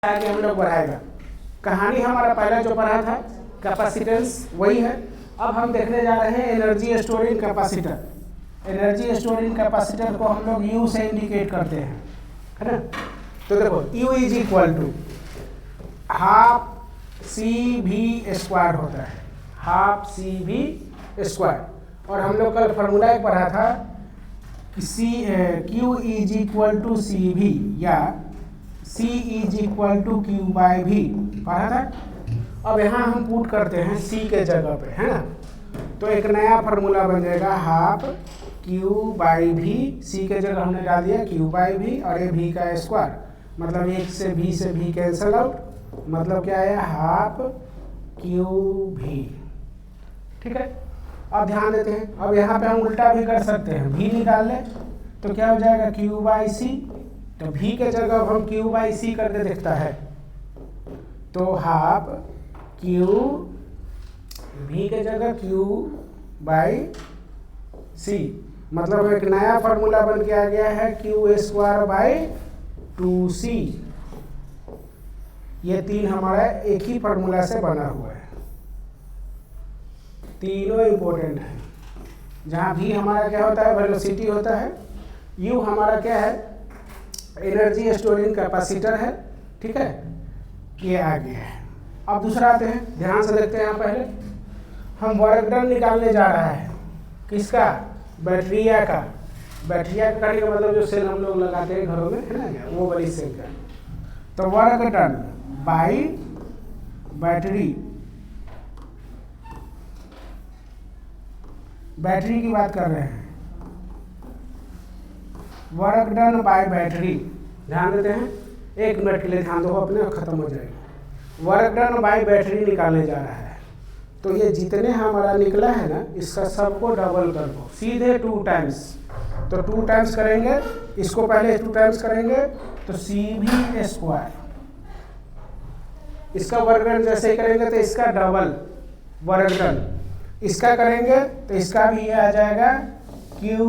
आगे हम लोग बढ़ाएगा। कहानी हमारा पहला जो पढ़ा था कैपेसिटेंस वही है। अब हम देखने जा रहे हैं energy storing capacitor. Energy storing capacitor को हम लोग यू से इंडिकेट करते हैं, है ना। तो देखो U is equal to half C V square होता है, हाफ सी भी स्क्वायर। और हम लोग कल फार्मूला एक पढ़ा था कि Q is equal to C V या C is equal to Q by V पढ़ा था। अब यहाँ हम पुट करते हैं C के जगह पे, है ना। तो एक नया फार्मूला बन जाएगा हाफ क्यू बाई भी। C के जगह हमने डाल दिया क्यू बाई भी और ये भी का स्क्वायर, मतलब एक से भी कैंसल आउट, मतलब क्या है हाफ क्यू भी। ठीक है, अब ध्यान देते हैं। अब यहाँ पे हम उल्टा भी कर सकते हैं, भी निकाल लें तो क्या हो जाएगा क्यू बाई सी। तो भी के जगह हम क्यू बाई सी करके देखता है तो हाफ क्यू, भी के जगह क्यू बाई सी, मतलब एक नया फार्मूला बन के आ गया है क्यू स्क्वायर बाई 2c। ये तीन हमारा एक ही फार्मूला से बना हुआ है, तीनों इंपॉर्टेंट है। जहाँ भी हमारा क्या होता है वेलोसिटी होता है, यू हमारा क्या है एनर्जी स्टोरिंग कैपेसिटर है। ठीक है, ये आगे है। अब दूसरा आते हैं, ध्यान से देखते हैं। यहाँ पहले हम वर्क डन निकालने जा रहा है किसका, बैटरिया का। बैटरिया का करने का मतलब जो सेल हम लोग लगाते हैं घरों में, है ना, वो वाली सेल का। तो work done by battery, battery की बात कर रहे हैं। वर्क डन बाय बैटरी, ध्यान देते हैं, एक मिनट के लिए ध्यान दो, अपने खत्म हो जाएगा। वर्क डन बाय बैटरी निकालने जा रहा है, तो ये जितने हमारा निकला है ना इसका सबको डबल कर दो सीधे 2 टाइम्स। तो 2 टाइम्स करेंगे, इसको पहले 2 टाइम्स करेंगे तो सी भी स्क्वायर। इसका वर्क डन जैसे ही करेंगे तो इसका डबल वर्क डन, इसका करेंगे तो इसका भी ये आ जाएगा क्यू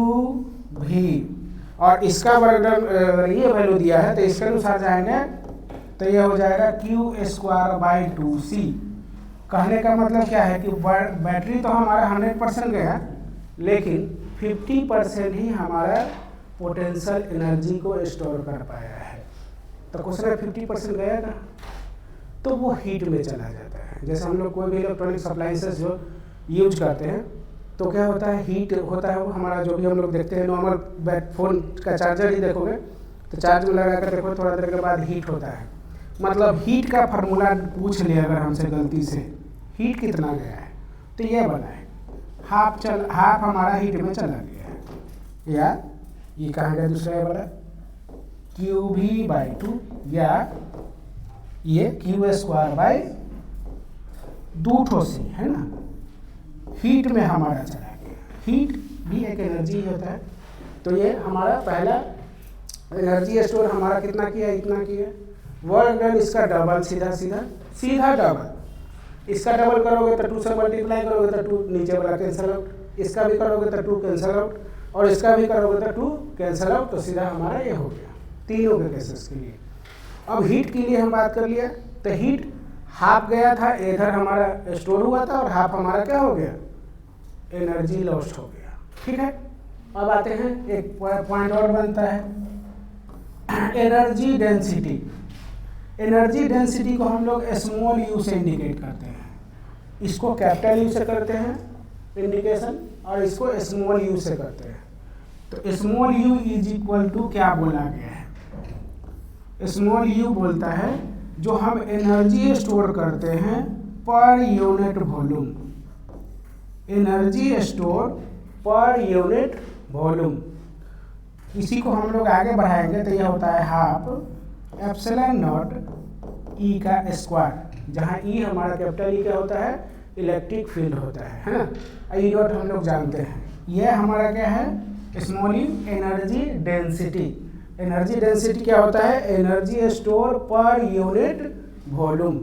भी। और इसका वर्क डन ये वैल्यू दिया है तो इसके अनुसार जाएंगे तो ये हो जाएगा क्यू स्क्वायर बाई 2c। कहने का मतलब क्या है कि बैटरी तो हमारा 100% गया, लेकिन 50% ही हमारा पोटेंशियल एनर्जी को स्टोर कर पाया है। तो क्वेश्चन 50% गया ना, तो वो हीट में चला जाता है। जैसे हम लोग कोई भी इलेक्ट्रॉनिक अप्लायंसेस जो यूज करते हैं तो क्या होता है, हीट होता है वो हमारा, जो भी हम लोग देखते हैं नॉर्मल फ़ोन का चार्जर ही देखोगे तो चार्ज में लगा कर देखो, थोड़ा देर के बाद हीट होता है। मतलब हीट का फार्मूला पूछ लिया अगर हमसे गलती से, हीट कितना गया है तो ये बना है हाफ हमारा हीट में चला गया है। या ये कहाँ गया दूसरा वाला क्यू भी बाई 2, या ये क्यू स्क्वायर बाई 2c, है ना। हीट में हमारा चला गया, हीट भी एक एनर्जी होता है। तो ये हमारा पहला एनर्जी स्टोर हमारा कितना किया, इतना किया। वर्क डन इसका डबल, सीधा डबल। इसका डबल करोगे तो 2 से मल्टीप्लाई करोगे तो 2 नीचे वाला कैंसिल आउट, इसका भी करोगे तो 2 कैंसिल आउट, और इसका भी करोगे तो 2 कैंसिल आउट। तो सीधा हमारा ये हो गया तीनों के केसेस के लिए। अब हीट के लिए हम बात कर लिया, तो हीट हाफ गया था, इधर हमारा स्टोर हुआ था, और हाफ हमारा क्या हो गया एनर्जी लॉस्ट हो गया। ठीक है, अब आते हैं एक पॉइंट और बनता है एनर्जी डेंसिटी। एनर्जी डेंसिटी को हम लोग स्मॉल यू से इंडिकेट करते हैं, इसको कैपिटल यू से करते हैं इंडिकेशन, और इसको स्मॉल यू से करते हैं। तो small U is equal to क्या बोला गया है, स्मॉल यू बोलता है जो हम एनर्जी स्टोर करते हैं पर unit volume, energy store per unit volume. इसी को हम लोग आगे बढ़ाएंगे तो यह होता है हाफ एप्सिलॉन नॉट ई का स्क्वायर, जहाँ ई हमारा कैपिटल ई क्या होता है इलेक्ट्रिक फील्ड होता है ना। ई नॉट हम लोग जानते हैं, यह हमारा क्या है small you energy density. Energy density क्या होता है, energy store per unit volume.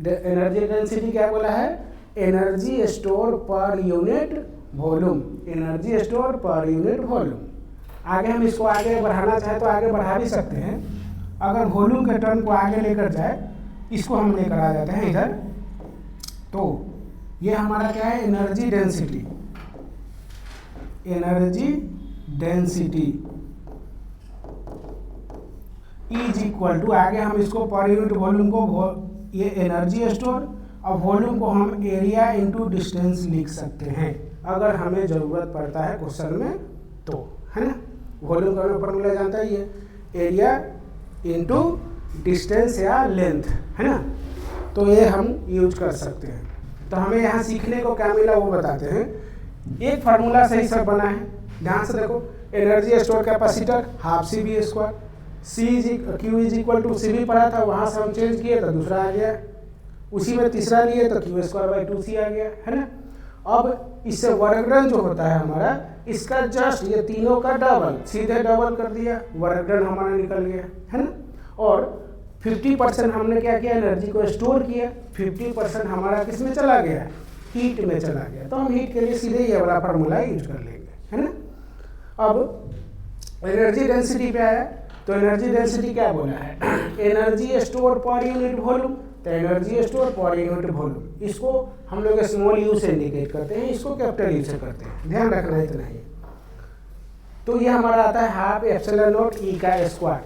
Energy density क्या बोला है, energy store per unit volume, energy store per unit volume. आगे हम इसको आगे बढ़ाना चाहें तो आगे बढ़ा भी सकते हैं, अगर वॉल्यूम के टर्म को आगे लेकर जाए, इसको हम लेकर आ जाते हैं इधर, तो ये हमारा क्या है, energy density. Energy density is equal to, आगे हम इसको पर यूनिट वॉल्यूम को, ये एनर्जी स्टोर, और वॉल्यूम को हम एरिया इंटू डिस्टेंस लिख सकते हैं अगर हमें ज़रूरत पड़ता है क्वेश्चन में, तो है ना। वॉल्यूम का हमें फॉर्मूला जानता ही है, एरिया इंटू डिस्टेंस या लेंथ, है ना। तो ये हम यूज कर सकते हैं। तो हमें यहाँ सीखने को क्या मिला वो बताते हैं। एक फार्मूला सही सब बना है, ध्यान से देखो। Energy store capacitor half C V square, Q is equal to C V पढ़ा था, वहाँ से हम चेंज किए तो दूसरा आ गया, उसी में तीसरा लिए तो क्यू स्क्वायर बाई 2c आ गया, है ना। अब इससे वर्गडन जो होता है हमारा, इसका जस्ट ये तीनों का डबल, सीधे डबल कर दिया, वर्गडन हमारा निकल गया, है ना। और 50% हमने क्या किया, एनर्जी को स्टोर किया, 50% हमारा किस में चला गया, हीट में चला गया। तो हम हीट के लिए सीधे ये वाला फार्मूला यूज कर लेंगे, है ना। अब एनर्जी डेंसिटी पे आया, तो एनर्जी डेंसिटी क्या बोला है, energy store per unit volume, तो energy store per unit volume, इसको हम लोग स्मॉल यू से इंडिकेट करते हैं, इसको कैपिटल यू से करते हैं, ध्यान रखना है इतना ही। तो ये हमारा आता है हाफ एप्सिलॉन नॉट ई का स्क्वायर,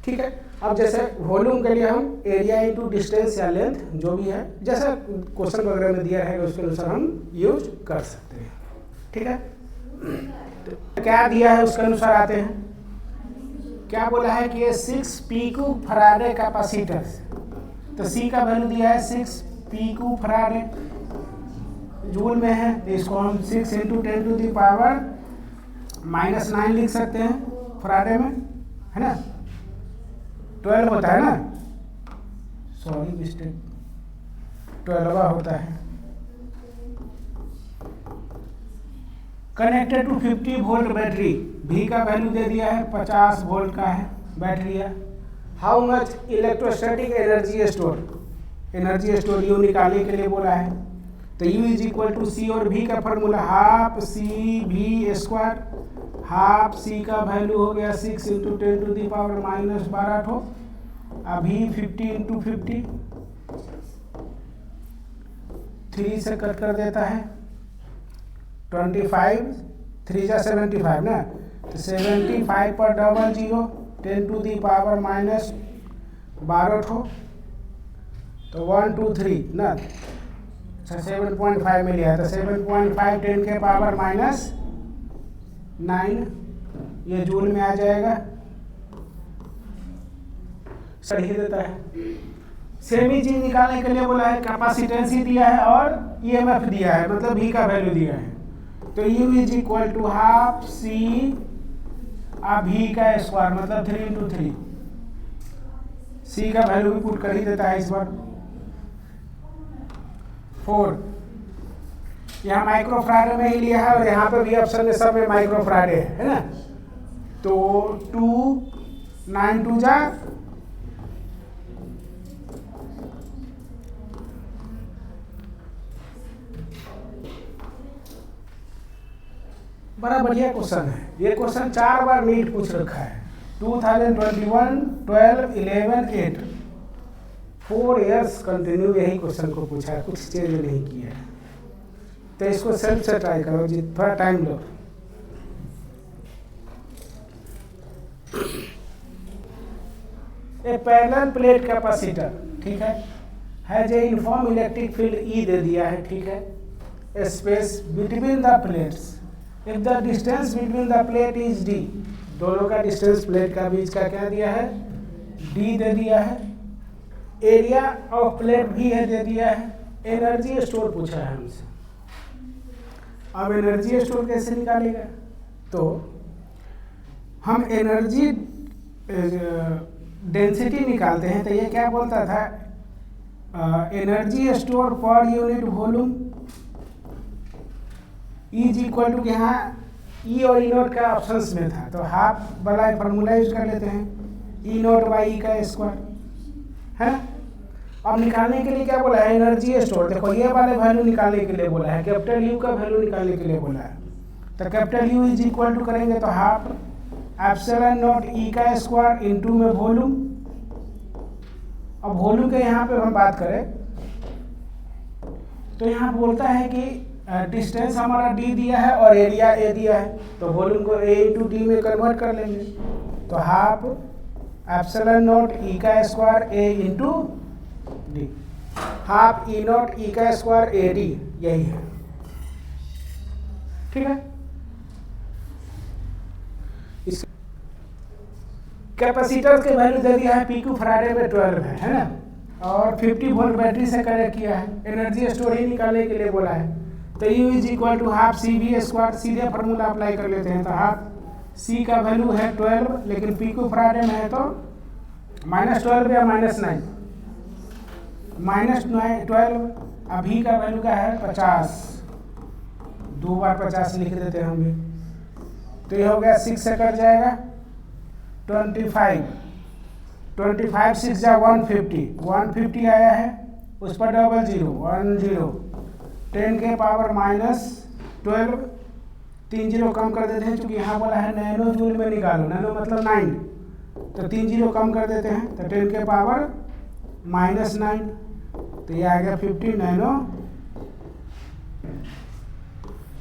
ठीक है। अब जैसे वॉल्यूम के लिए हम एरिया इंटू डिस्टेंस या लेंथ जो भी है, जैसा क्वेश्चन वगैरह में दिया है उसके अनुसार हम यूज कर सकते हैं, ठीक है। तो क्या दिया है उसके अनुसार आते हैं। क्या बोला है कि ये 6 पीको फराडे कैपेसिटर, तो सी का वैल्यू दिया है 6 पीको फराडे, जूल में है, तो इसको हम 6 इंटू 10 टू द पावर -9 लिख सकते हैं फराडे में, है ना। 12 होता है ना, सॉरी मिस्टेक, 12वां होता है। कनेक्टेड टू 50 वोल्ट बैटरी, भी का वैल्यू दे दिया है 50 वोल्ट का है बैटरी है। How much electrostatic energy store, energy store you निकालने के लिए बोला है, तो यू इज इक्वल टू सी, और भी का formula half C V square, half C का वैल्यू हो गया 6 इंटू 10 टू दी पावर -12 ठो, अभी 50 इंटू 50, 3 से कट कर देता है 25, 3 जा 75 ना, तो 75 पर double zero 10 to the power -12 ठो, तो 1 2 3 ना, 7.5 में लिया, तो 7.5 10 के पावर -9, ये जूल में आ जाएगा, सही देता है। सेमी चीज निकालने के लिए बोला है, कैपेसिटेंस ही दिया है और ईएमएफ दिया है, मतलब भी का वैल्यू दिया है, तो U is equal to half C V का स्क्वायर, मतलब 3 इंटू 3, सी का वैल्यू भी पुट कर ही देता है इस बार 4, यहाँ माइक्रोफ्राडे में ही लिया है, और यहाँ पे भी ऑप्शन में सब में माइक्रोफ्राडे है ना। तो 2 9 2 जा बड़ा बढ़िया क्वेश्चन है। ये क्वेश्चन 4 बार नीट पूछ रखा है, 2021, 12, 11, 8, 4 ईयर्स कंटिन्यू यही क्वेश्चन को पूछा है, कुछ चेंज नहीं किया है। तो इसको सेल्फ से ट्राई करो जी, थोड़ा टाइम लो। ए पैरेलल प्लेट कैपेसिटर, ठीक है जो यूनिफॉर्म इलेक्ट्रिक फील्ड ई दे दिया है, ठीक है। Space between the plates, if the distance between the plate is D, दोनों का डिस्टेंस प्लेट का बीच का क्या दिया है, डी दे दिया है। एरिया ऑफ प्लेट भी है दे दिया है। एनर्जी स्टोर पूछा है हमसे। अब एनर्जी स्टोर कैसे निकालेगा, तो हम एनर्जी डेंसिटी निकालते हैं। तो ये क्या बोलता था, energy store per unit volume is equal to, यहाँ ई और ई नोट का ऑप्शंस में था, तो हाफ वाला फार्मूला यूज कर लेते हैं, ई नोट बाई ई का स्क्वायर, है ना। अब निकालने के लिए क्या बोला है, एनर्जी स्टोर, देखो ये वाले वैल्यू निकालने के लिए बोला है, कैपिटल यू का वैल्यू निकालने के लिए बोला है। तो capital U is equal to करेंगे तो हाफ एप्सिलॉन नॉट ई का स्क्वायर इनटू में वॉल्यूम, अब वॉल्यूम के यहाँ पे हम बात करें तो यहाँ बोलता है कि डिस्टेंस हमारा d दिया है और एरिया a दिया है, तो वॉल्यूम को a इंटू डी में कन्वर्ट कर लेंगे। तो हाफ एप्सिलॉन नॉट ई का square a into D, half E naught E का स्क्वायर ए डी, यही है। ठीक है, इस कैपेसिटर के वैल्यू दे दिया है पीक्यू फैराडे में 12 है ना, और 50 वोल्ट बैटरी से कनेक्ट किया है। एनर्जी स्टोरेज निकालने के लिए बोला है, तो U is equal to half C V square, सीधे फार्मूला अप्लाई कर लेते हैं। तो हाफ सी का वैल्यू है 12, लेकिन पीक्यू फैराडे में है तो -12 या -9, -12। अभी का वैल्यू का है 50, 2 बार 50 लिख देते हैं हम भी, तो ये हो गया 6 से कट जाएगा 25, 25 6 जा 150 आया है, उस पर डबल 0 10 के पावर -12, 3 0 कम कर देते हैं, क्योंकि यहाँ बोला है नैनो जूल में निकालो, नैनो मतलब 9, तो 3 0 कम कर देते हैं, तो 10 के पावर -9, तो ये आ गया 50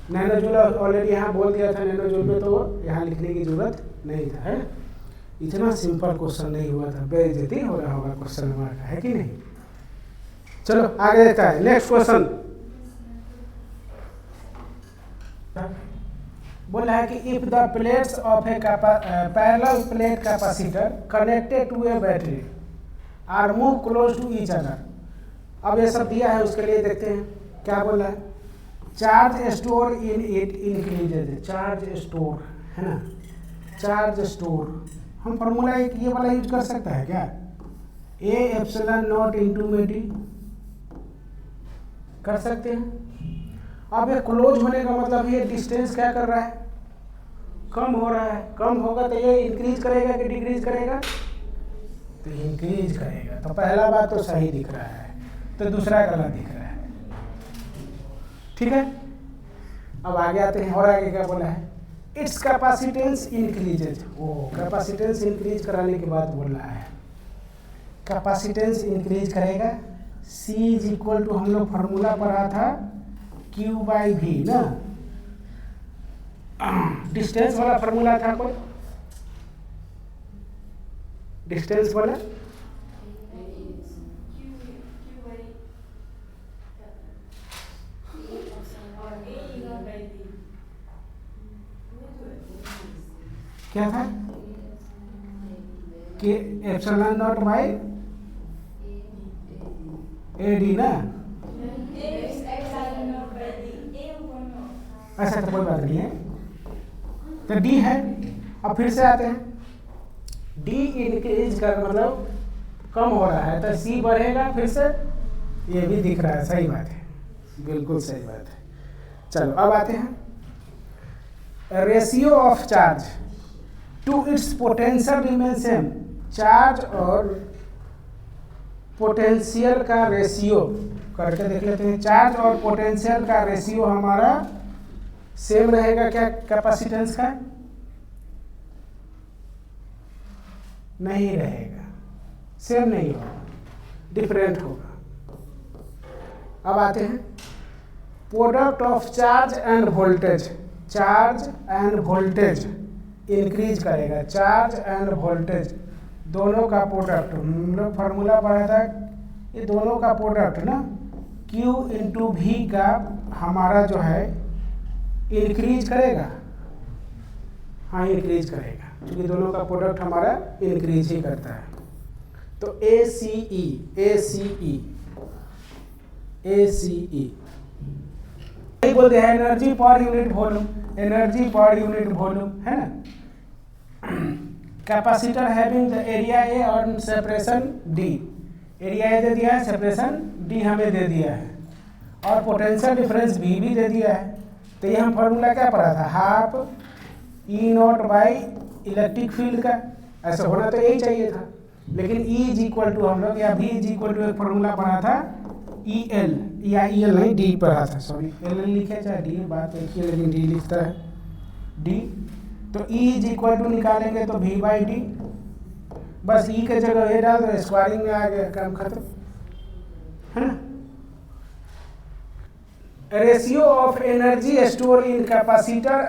नैनो जूल। ऑलरेडी यहाँ बोल दिया था नैनो जूल में, तो यहाँ लिखने की जरूरत नहीं था, है। इतना सिंपल क्वेश्चन नहीं हुआ था, बेइज्जती हो रहा होगा क्वेश्चन हमारा, है कि नहीं। चलो आगे देखता है, नेक्स्ट क्वेश्चन बोला है कि if the plates of a parallel plate capacitor connected to a battery are move close to each other. अब ये सब दिया है, उसके लिए देखते हैं क्या बोला है। Charge store in it increases, charge store है ना, चार्ज स्टोर हम फॉर्मूला एक ये वाला यूज कर सकता है क्या, ए एप्सिलॉन नॉट इंटू में डी, कर सकते हैं। अब ये क्लोज होने का मतलब ये डिस्टेंस क्या कर रहा है, कम हो रहा है। कम होगा तो ये इंक्रीज करेगा कि डिक्रीज करेगा, तो इंक्रीज करेगा। तो पहला बात तो सही दिख रहा है, तो दूसरा गलत दिख रहा है। ठीक है, अब आगे आते हैं, और आगे क्या बोला है, इट्स कैपेसिटेंस इंक्रीजेज। वो कैपेसिटेंस इंक्रीज कराने के बाद बोल रहा है कैपेसिटेंस इंक्रीज करेगा। C इज इक्वल टू, हम लोग फार्मूला पढ़ा था Q/V ना, डिस्टेंस वाला फार्मूला था कोई, डिस्टेंस वाला क्या था कि epsilon not by A D ना, ऐसा तो कोई बात नहीं है, तो डी है। अब फिर से आते हैं, डी इंक्रीज कर मतलब कम हो रहा है, तो सी बढ़ेगा फिर से, ये भी दिख रहा है, सही बात है, बिल्कुल सही बात है। चलो अब आते हैं, ratio of charge to its potential remain same. Charge और पोटेंशियल का रेशियो करके देख लेते हैं। चार्ज और पोटेंशियल का रेशियो हमारा सेम रहेगा क्या कैपेसिटेंस का, नहीं रहेगा, सेम नहीं होगा, डिफरेंट होगा। अब आते हैं, product of charge end voltage, charge end voltage increase करेगा। चार्ज एंड वोल्टेज दोनों का प्रोडक्ट, हम लोग फार्मूला पढ़ा था, ये दोनों का प्रोडक्ट ना Q इंटू V का हमारा जो है इंक्रीज करेगा, हाँ इंक्रीज करेगा, क्योंकि दोनों का प्रोडक्ट हमारा इंक्रीज ही करता है। तो ACE यही बोलते हैं एनर्जी पर यूनिट वॉल्यूम, एनर्जी पर यूनिट वॉल्यूम है ना। Capacitor having the area A और सेपरेशन डी, एरिया ए दे दिया है, सेपरेशन डी हमें दे दिया है, और पोटेंशियल डिफरेंस भी दे दिया है। तो ये हम फार्मूला क्या पढ़ा था, half E0 by electric field का, ऐसा होना तो यही चाहिए था, लेकिन E इज इक्वल टू हम लोग, या V इज इक्वल टू एक फार्मूला पढ़ा था EL, या EL नहीं D पढ़ा था, सॉरी L लिखे चाहे D, बात एक ही, लेकिन D लिखता है D। तो E इज इक्वल टू निकालेंगे तो V बाई डी, बस ई के जगह ये डाल दो, स्क्वायरिंग में आ गया, काम खत्म, है ना। Ratio of energy store in capacitor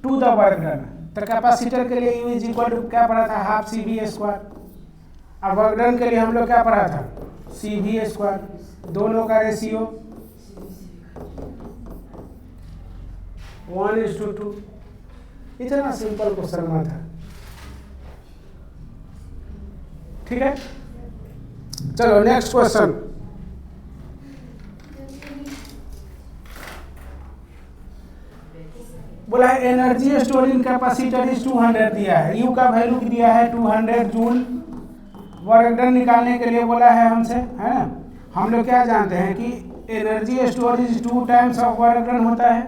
to the work done, तो कैपेसिटर के लिए यू इज इक्वल टू क्या पढ़ा था, हाफ सी वी स्क्वायर। अब वर्क डन के लिए हम लोग क्या पढ़ा था, सी वी स्क्वायर, दोनों का रेशियो 1:2। इतना सिंपल क्वेश्चन था, ठीक है। चलो नेक्स्ट क्वेश्चन, बोला है एनर्जी स्टोरिंग कैपेसिटर इज 200 दिया है, यू का वैल्यू दिया है 200 जूल। वर्क डन निकालने के लिए बोला है हमसे, है ना। हम लोग क्या जानते हैं कि energy storage 2 times of work done होता है।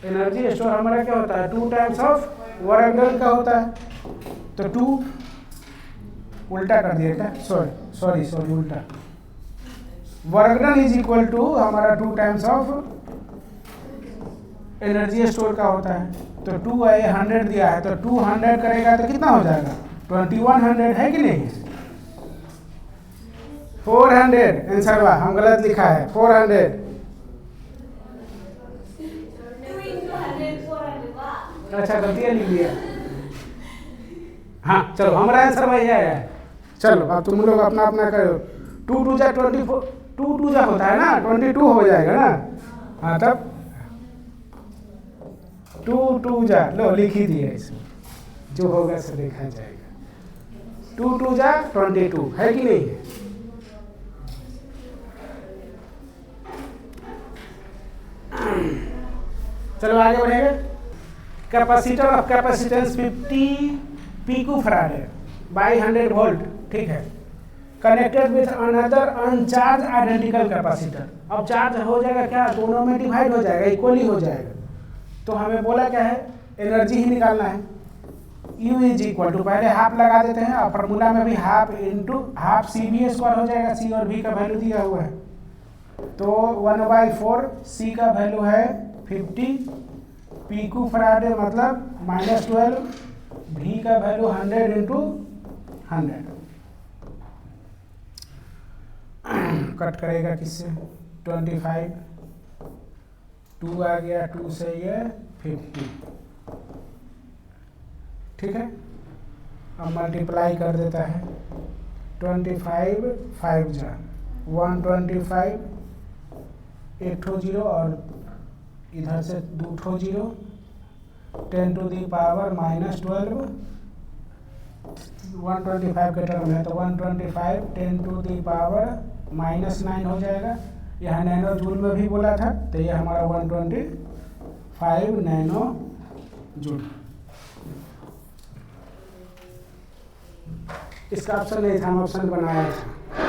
एनर्जी स्टोर हमारा क्या होता है, 2 टाइम्स ऑफ वर्क डन का होता है। तो 2 उल्टा कर दिया क्या, सॉरी उल्टा, work done is equal to हमारा 2 टाइम्स ऑफ एनर्जी स्टोर का होता है। तो 2 है, 100 दिया है, तो 200 करेगा तो कितना हो जाएगा, 2100, है कि नहीं। 400 आंसर हुआ, हम गलत लिखा है 400। अच्छा गलती लिख लिया, हाँ चलो हमारा आंसर वही है। चलो अब तुम लोग अपना अपना करो, 2 2 जा 24, 2 2 जा होता है ना, 22 हो जाएगा ना। हाँ तब 2 2 जा, लो लिख ही दिया, इसमें जो होगा सो देखा जाएगा। 2 2 जा 22, है कि नहीं। चलो आगे बढ़ेंगे। Capacitor of capacitance 50 pico farad by 100 volt, ठीक है। Connected with another uncharged identical capacitor. अब चार्ज हो जाएगा क्या, दोनों में डिवाइड हो जाएगा, इक्वली हो जाएगा। तो हमें बोला क्या है, एनर्जी ही निकालना है। U इज इक्वल टू, पहले हाफ लगा देते हैं, और फार्मूला में भी half into half C V square हो जाएगा। सी और V का वैल्यू दिया हुआ है, तो 1/4 C का वैल्यू है 50 पिको फैराड, मतलब -12, V का वैल्यू 100 इंटू 100। कट करेगा किससे, 25, 2 आ गया, 2 से ये 50, ठीक है। अब मल्टीप्लाई कर देता है, 25 5 जा 125, 1 ठो 0 और इधर से 2 ठो 0, 10 टू दी पावर -12, 125 के टर्म है, तो 125 10 टू दी पावर -9 हो जाएगा। यहाँ नैनो जूल में भी बोला था, तो ये हमारा 125 नैनो जूल। इसका ऑप्शन नहीं था, हम ऑप्शन बनाया था।